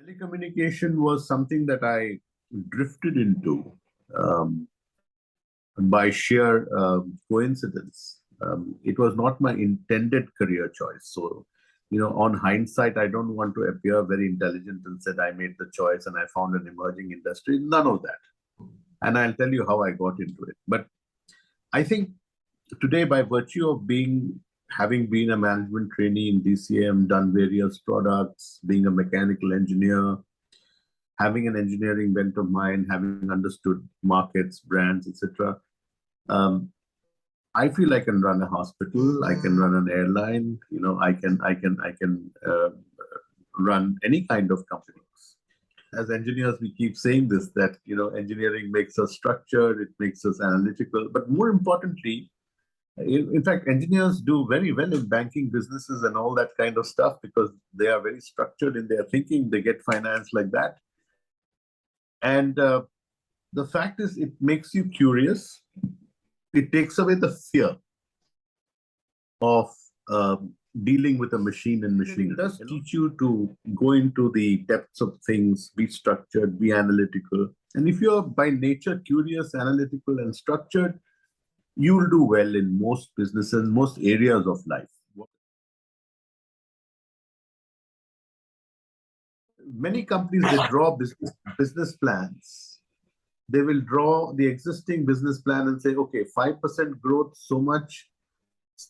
Telecommunication was something that I drifted into um, by sheer coincidence. It was not my intended career choice. So, on hindsight, I don't want to appear very intelligent and said I made the choice and I found an emerging industry. None of that. And I'll tell you how I got into it. But I think today, by virtue of having been a management trainee in DCM, done various products, being a mechanical engineer, having an engineering bent of mind, having understood markets, brands, etc. I feel I can run a hospital, I can run an airline, I can run any kind of company. As engineers, we keep saying this, that engineering makes us structured, it makes us analytical, but more importantly, in fact, engineers do very well in banking businesses and all that kind of stuff because they are very structured in their thinking. They get finance like that. And the fact is, it makes you curious. It takes away the fear of dealing with a machine and machinery. It does teach you to go into the depths of things, be structured, be analytical. And if you're by nature curious, analytical, and structured, you'll do well in most businesses, most areas of life. Many companies, they draw business plans. They will draw the existing business plan and say, okay, 5% growth, so much,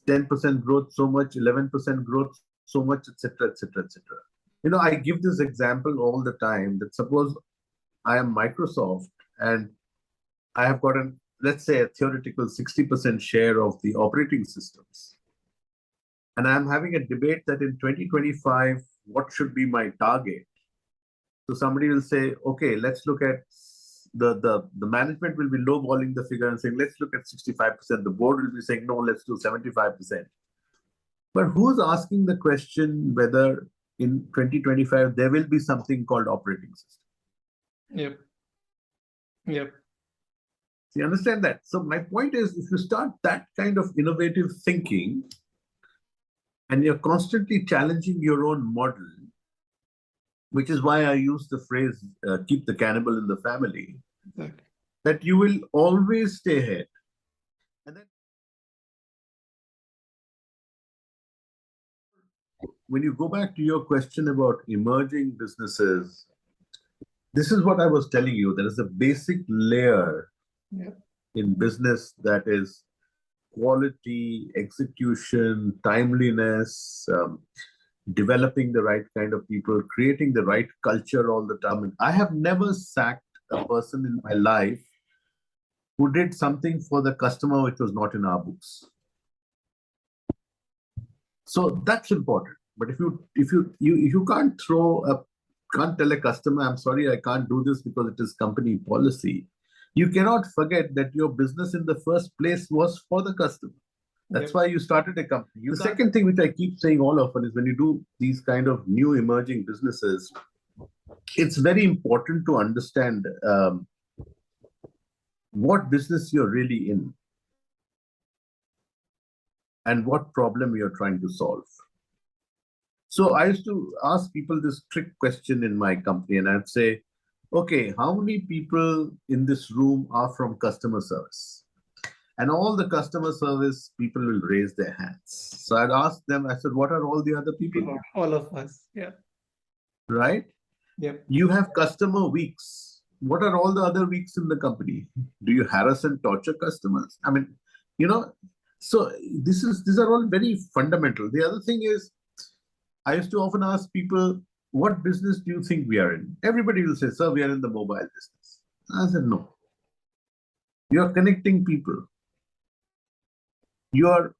10% growth, so much, 11% growth, so much, etc., etc., etc. I give this example all the time that suppose I am Microsoft and I have got let's say, a theoretical 60% share of the operating systems. And I'm having a debate that in 2025, what should be my target? So somebody will say, okay, let's look at the management will be lowballing the figure and saying, let's look at 65%. The board will be saying, no, let's do 75%. But who's asking the question whether in 2025 there will be something called operating system? Yep. You understand that? So my point is, if you start that kind of innovative thinking and you're constantly challenging your own model, which is why I use the phrase, keep the cannibal in the family, Exactly. that you will always stay ahead. And then when you go back to your question about emerging businesses, this is what I was telling you. There is a basic layer in business that is quality, execution, timeliness, developing the right kind of people, creating the right culture all the time. I have never sacked a person in my life who did something for the customer which was not in our books. So that's important. But if you can't tell a customer, I'm sorry, I can't do this because it is company policy. You cannot forget that your business in the first place was for the customer. That's why you started a company. The second thing which I keep saying all often is when you do these kind of new emerging businesses, it's very important to understand what business you're really in and what problem you're trying to solve. So I used to ask people this trick question in my company, and I'd say, okay, how many people in this room are from customer service? And all the customer service people will raise their hands. So I'd ask them, I said, what are all the other people? All of us, yeah. Right? Yep. You have customer weeks. What are all the other weeks in the company? Do you harass and torture customers? I mean, so these are all very fundamental. The other thing is, I used to often ask people, what business do you think we are in? Everybody will say, sir, we are in the mobile business. I said, no. You are connecting people. You are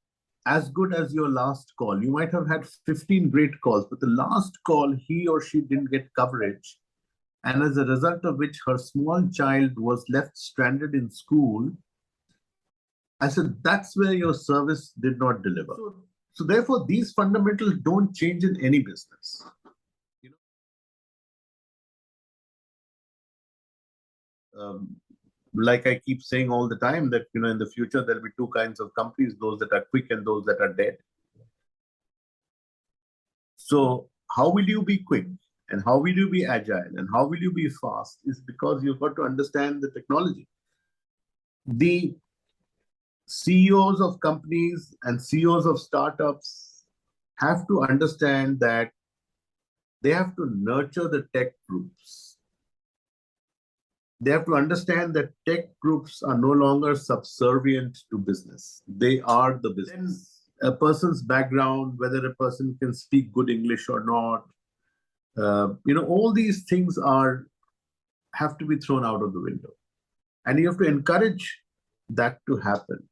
as good as your last call. You might have had 15 great calls, but the last call, he or she didn't get coverage. And as a result of which her small child was left stranded in school. I said, that's where your service did not deliver. So therefore, these fundamentals don't change in any business. Like I keep saying all the time that, in the future, there'll be two kinds of companies, those that are quick and those that are dead. So how will you be quick? And how will you be agile and how will you be fast is because you've got to understand the technology. The CEOs of companies and CEOs of startups have to understand that they have to nurture the tech groups. They have to understand that tech groups are no longer subservient to business. They are the business. A person's background, whether a person can speak good English or not, all these things have to be thrown out of the window. And you have to encourage that to happen.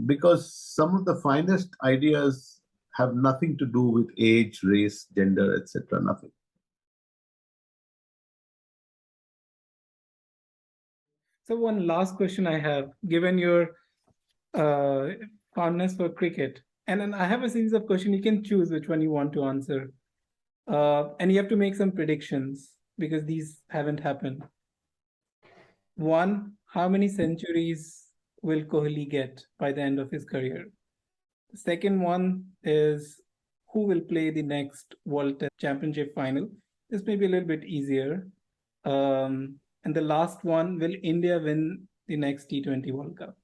Because some of the finest ideas have nothing to do with age, race, gender, etc. Nothing. So one last question I have, given your fondness for cricket, and then I have a series of questions. You can choose which one you want to answer. And you have to make some predictions because these haven't happened. One, how many centuries will Kohli get by the end of his career? The second one is, who will play the next World Test Championship final? This may be a little bit easier. And the last one, will India win the next T20 World Cup?